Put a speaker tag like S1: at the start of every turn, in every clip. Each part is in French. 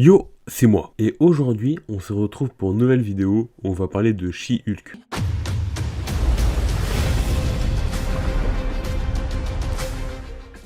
S1: Yo, c'est moi. Et aujourd'hui, on se retrouve pour une nouvelle vidéo où on va parler de She-Hulk.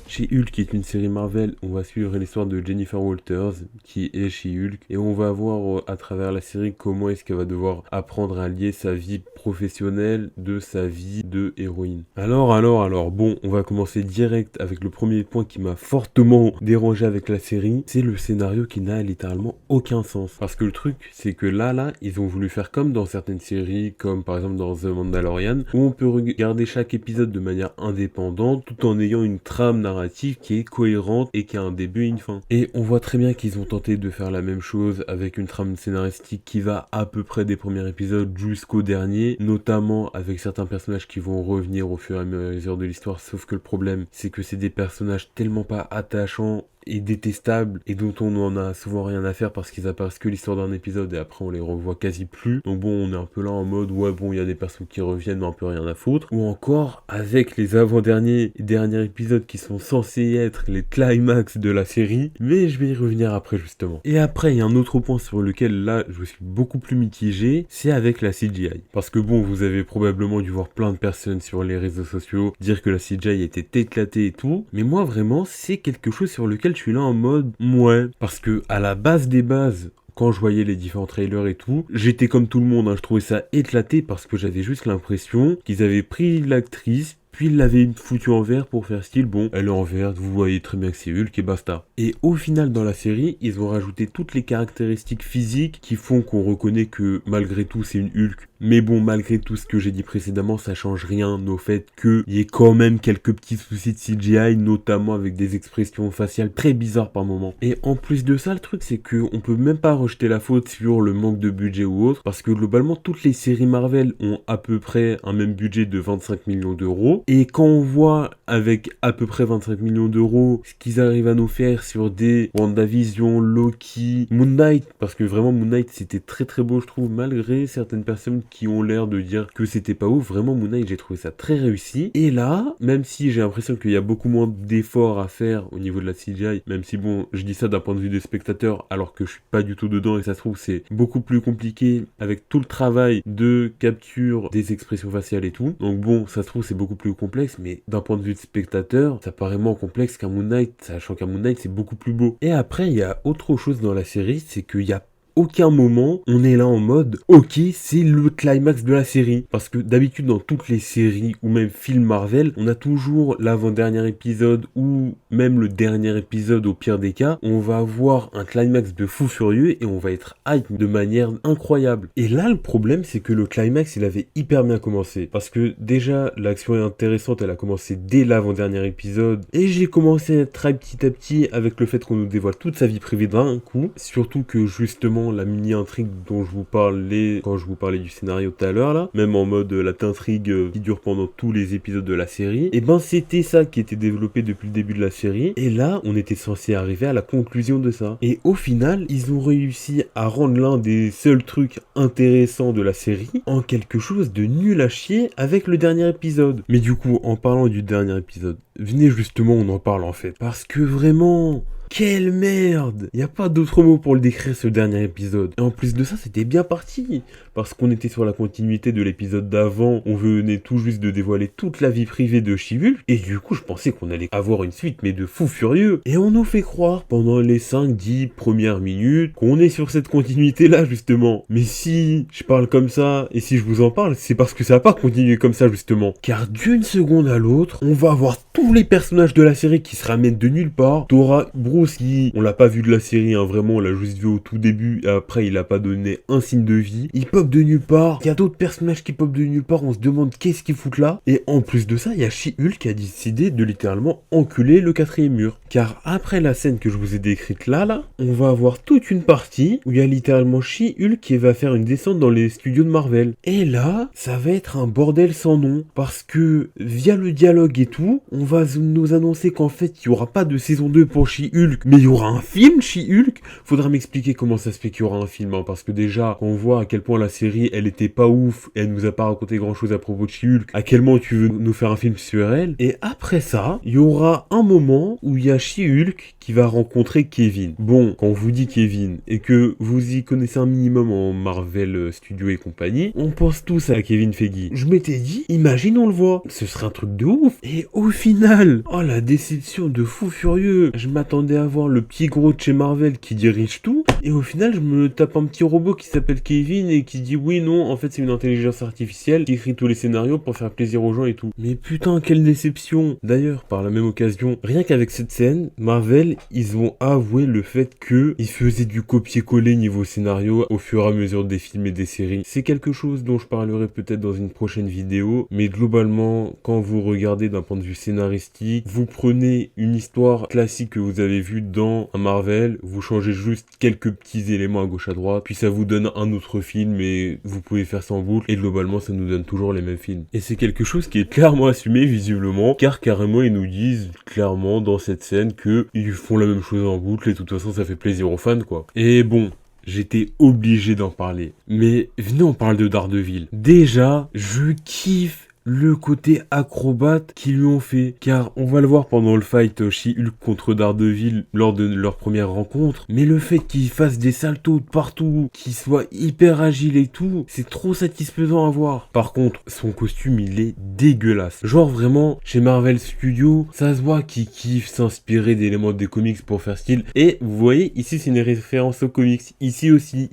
S1: She-Hulk est une série Marvel où on va suivre l'histoire de Jennifer Walters, qui est She-Hulk, et on va voir à travers la série comment est-ce qu'elle va devoir apprendre à lier sa vie professionnelle de sa vie de héroïne. Alors, bon, on va commencer direct avec le premier point qui m'a fortement dérangé avec la série, c'est le scénario qui n'a littéralement aucun sens. Parce que le truc, c'est que là, ils ont voulu faire comme dans certaines séries, comme par exemple dans The Mandalorian, où on peut regarder chaque épisode de manière indépendante, tout en ayant une trame narrative qui est cohérente et qui a un début et une fin. Et on voit très bien qu'ils ont tenté de faire la même chose avec une trame scénaristique qui va à peu près des premiers épisodes jusqu'au dernier, notamment avec certains personnages qui vont revenir au fur et à mesure de l'histoire, sauf que le problème, c'est que c'est des personnages tellement pas attachants et détestables et dont on n'en a souvent rien à faire parce qu'ils apparaissent que l'histoire d'un épisode et après on les revoit quasi plus. Donc bon, on est un peu là en mode ouais bon, il y a des personnes qui reviennent mais un peu rien à foutre. Ou encore avec les avant-derniers et derniers épisodes qui sont censés être les climax de la série, mais je vais y revenir après justement. Et après il y a un autre point sur lequel là je suis beaucoup plus mitigé, c'est avec la CGI. Parce que bon, vous avez probablement dû voir plein de personnes sur les réseaux sociaux dire que la CGI était éclatée et tout, mais moi vraiment c'est quelque chose sur lequel je suis là en mode ouais, parce que à la base des bases, quand je voyais les différents trailers et tout, j'étais comme tout le monde, je trouvais ça éclaté parce que j'avais juste l'impression qu'ils avaient pris l'actrice, puis ils l'avaient foutue en vert pour faire style, bon, elle est en vert, vous voyez très bien que c'est Hulk et basta. Et au final dans la série, ils ont rajouté toutes les caractéristiques physiques qui font qu'on reconnaît que malgré tout c'est une Hulk. Mais bon, malgré tout ce que j'ai dit précédemment, ça change rien au fait qu'il y ait quand même quelques petits soucis de CGI, notamment avec des expressions faciales très bizarres par moment. Et en plus de ça, le truc c'est qu'on peut même pas rejeter la faute sur le manque de budget ou autre, parce que globalement toutes les séries Marvel ont à peu près un même budget de 25 millions d'euros. Et quand on voit avec à peu près 25 millions d'euros ce qu'ils arrivent à nous faire sur des WandaVision, Loki, Moon Knight, parce que vraiment Moon Knight c'était très très beau je trouve, malgré certaines personnes qui ont l'air de dire que c'était pas ouf, vraiment Moon Knight j'ai trouvé ça très réussi. Et là, même si j'ai l'impression qu'il y a beaucoup moins d'efforts à faire au niveau de la CGI, même si bon, je dis ça d'un point de vue des spectateurs alors que je suis pas du tout dedans et ça se trouve c'est beaucoup plus compliqué avec tout le travail de capture des expressions faciales et tout. Donc bon, ça se trouve c'est beaucoup plus complexe, mais d'un point de vue de spectateur, ça paraît moins complexe qu'un Moon Knight, sachant qu'un Moon Knight c'est beaucoup plus beau. Et après, il y a autre chose dans la série, c'est qu'il y a aucun moment on est là en mode ok c'est le climax de la série, parce que d'habitude dans toutes les séries ou même films Marvel on a toujours l'avant-dernier épisode ou même le dernier épisode au pire des cas, on va avoir un climax de fou furieux et on va être hype de manière incroyable. Et là le problème c'est que le climax il avait hyper bien commencé, parce que déjà l'action est intéressante, elle a commencé dès l'avant-dernier épisode et j'ai commencé à être hype petit à petit avec le fait qu'on nous dévoile toute sa vie privée d'un coup, surtout que justement la mini-intrigue dont je vous parlais quand je vous parlais du scénario tout à l'heure là, même en mode la intrigue qui dure pendant tous les épisodes de la série, et ben c'était ça qui était développé depuis le début de la série, et là on était censé arriver à la conclusion de ça. Et au final, ils ont réussi à rendre l'un des seuls trucs intéressants de la série en quelque chose de nul à chier avec le dernier épisode. Mais du coup, en parlant du dernier épisode, venez justement on en parle en fait, parce que vraiment... quelle merde! Y a pas d'autre mot pour le décrire ce dernier épisode. Et en plus de ça, c'était bien parti. Parce qu'on était sur la continuité de l'épisode d'avant. On venait tout juste de dévoiler toute la vie privée de She-Hulk. Et du coup, je pensais qu'on allait avoir une suite, mais de fou furieux. Et on nous fait croire pendant les 5-10 premières minutes qu'on est sur cette continuité-là, justement. Mais si je parle comme ça, et si je vous en parle, c'est parce que ça va pas continuer comme ça, justement. Car d'une seconde à l'autre, on va avoir tous les personnages de la série qui se ramènent de nulle part. T'auras Bruce qui, on l'a pas vu de la série, vraiment, on l'a juste vu au tout début, et après il a pas donné un signe de vie. Il pop de nulle part, il y a d'autres personnages qui pop de nulle part, on se demande qu'est-ce qu'ils foutent là. Et en plus de ça, il y a She-Hulk qui a décidé de littéralement enculer le quatrième mur. Car après la scène que je vous ai décrite là, on va avoir toute une partie où il y a littéralement She-Hulk qui va faire une descente dans les studios de Marvel. Et là, ça va être un bordel sans nom, parce que via le dialogue et tout, on va nous annoncer qu'en fait il y aura pas de saison 2 pour She-Hulk, She-Hulk, mais il y aura un film She-Hulk? Faudra m'expliquer comment ça se fait qu'il y aura un film, hein, parce que déjà, quand on voit à quel point la série, elle était pas ouf, et elle nous a pas raconté grand chose à propos de She-Hulk, à quel moment tu veux nous faire un film sur elle, et après ça, il y aura un moment où il y a She-Hulk qui va rencontrer Kevin. Bon, quand on vous dit Kevin, et que vous y connaissez un minimum en Marvel Studios et compagnie, on pense tous à Kevin Feige. Je m'étais dit, imagine on le voit, ce serait un truc de ouf, et au final, oh la déception de fou furieux, je m'attendais à voir le petit gros de chez Marvel qui dirige tout, et au final je me tape un petit robot qui s'appelle Kevin et qui dit oui non, en fait c'est une intelligence artificielle qui écrit tous les scénarios pour faire plaisir aux gens et tout. Mais putain quelle déception. D'ailleurs par la même occasion, rien qu'avec cette scène, Marvel ils ont avoué le fait que ils faisaient du copier-coller niveau scénario au fur et à mesure des films et des séries. C'est quelque chose dont je parlerai peut-être dans une prochaine vidéo, mais globalement quand vous regardez d'un point de vue scénaristique, vous prenez une histoire classique que vous avez vue dans un Marvel, vous changez juste quelques petits éléments à gauche à droite, puis ça vous donne un autre film et vous pouvez faire ça en boucle, et globalement ça nous donne toujours les mêmes films. Et c'est quelque chose qui est clairement assumé visiblement, car carrément ils nous disent clairement dans cette scène que ils font la même chose en boucle et de toute façon ça fait plaisir aux fans quoi. Et bon, j'étais obligé d'en parler. Mais venez on parle de Daredevil. Déjà, je kiffe le côté acrobate qu'ils lui ont fait, car on va le voir pendant le fight She-Hulk contre Daredevil lors de leur première rencontre, mais le fait qu'il fasse des saltos de partout, qu'il soit hyper agile et tout, c'est trop satisfaisant à voir. Par contre, son costume il est dégueulasse. Genre vraiment, chez Marvel Studios, ça se voit qu'il kiffe s'inspirer d'éléments des comics pour faire style, et vous voyez, ici c'est une référence aux comics, ici aussi.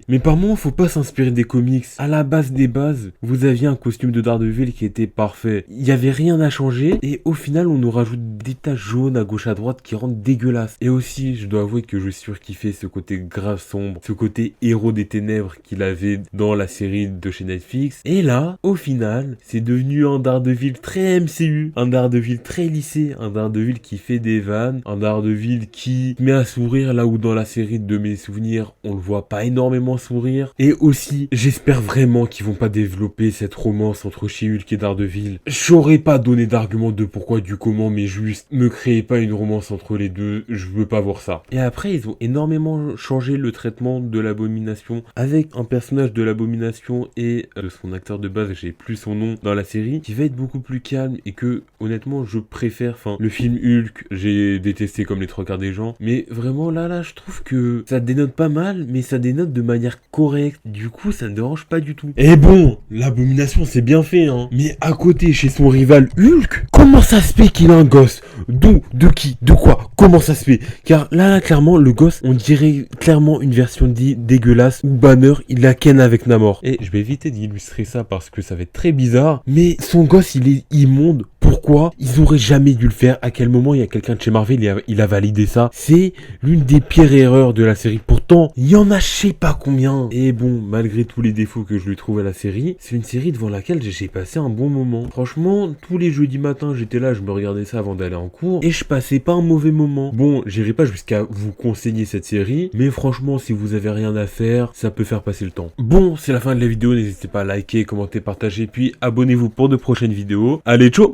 S1: Mais par moment, faut pas s'inspirer des comics. À la base des bases, vous aviez un costume de Daredevil qui était parfait. Il y avait rien à changer et au final on nous rajoute des taches jaunes à gauche à droite qui rendent dégueulasse. Et aussi je dois avouer que je surkiffais ce côté grave sombre, ce côté héros des ténèbres qu'il avait dans la série de chez Netflix. Et là, au final, c'est devenu un Daredevil très MCU, un Daredevil très lissé, un Daredevil qui fait des vannes, un Daredevil qui met à sourire là où dans la série de mes souvenirs on le voit pas énormément sourire. Et aussi, j'espère vraiment qu'ils vont pas développer cette romance entre She-Hulk et Daredevil. J'aurais pas donné d'argument de pourquoi du comment, mais juste me créez pas une romance entre les deux, je veux pas voir ça. Et après ils ont énormément changé le traitement de l'Abomination avec un personnage de l'Abomination et de son acteur de base, j'ai plus son nom dans la série, qui va être beaucoup plus calme et que honnêtement je préfère. Enfin, le film Hulk, j'ai détesté comme les trois quarts des gens, mais vraiment là je trouve que ça dénote pas mal, mais ça dénote de manière correcte, du coup ça ne dérange pas du tout. Et bon, l'Abomination c'est bien fait hein, mais à côté chez son rival Hulk, comment ça se fait qu'il a un gosse? D'où? De qui? De quoi? Comment ça se fait? Car là clairement le gosse, on dirait clairement une version dégueulasse où Banner il la ken avec Namor. Et je vais éviter d'illustrer ça parce que ça va être très bizarre, mais son gosse il est immonde. Pourquoi? Ils auraient jamais dû le faire. À quel moment il y a quelqu'un de chez Marvel il a validé ça? C'est l'une des pires erreurs de la série. Pourtant, il y en a je sais pas combien. Et bon, malgré tous les défauts que je lui trouve à la série, c'est une série devant laquelle j'ai passé un bon moment. Franchement, tous les jeudis matins, j'étais là, je me regardais ça avant d'aller en cours et je passais pas un mauvais moment. Bon, j'irai pas jusqu'à vous conseiller cette série, mais franchement, si vous avez rien à faire, ça peut faire passer le temps. Bon, c'est la fin de la vidéo. N'hésitez pas à liker, commenter, partager, puis abonnez-vous pour de prochaines vidéos. Allez, ciao!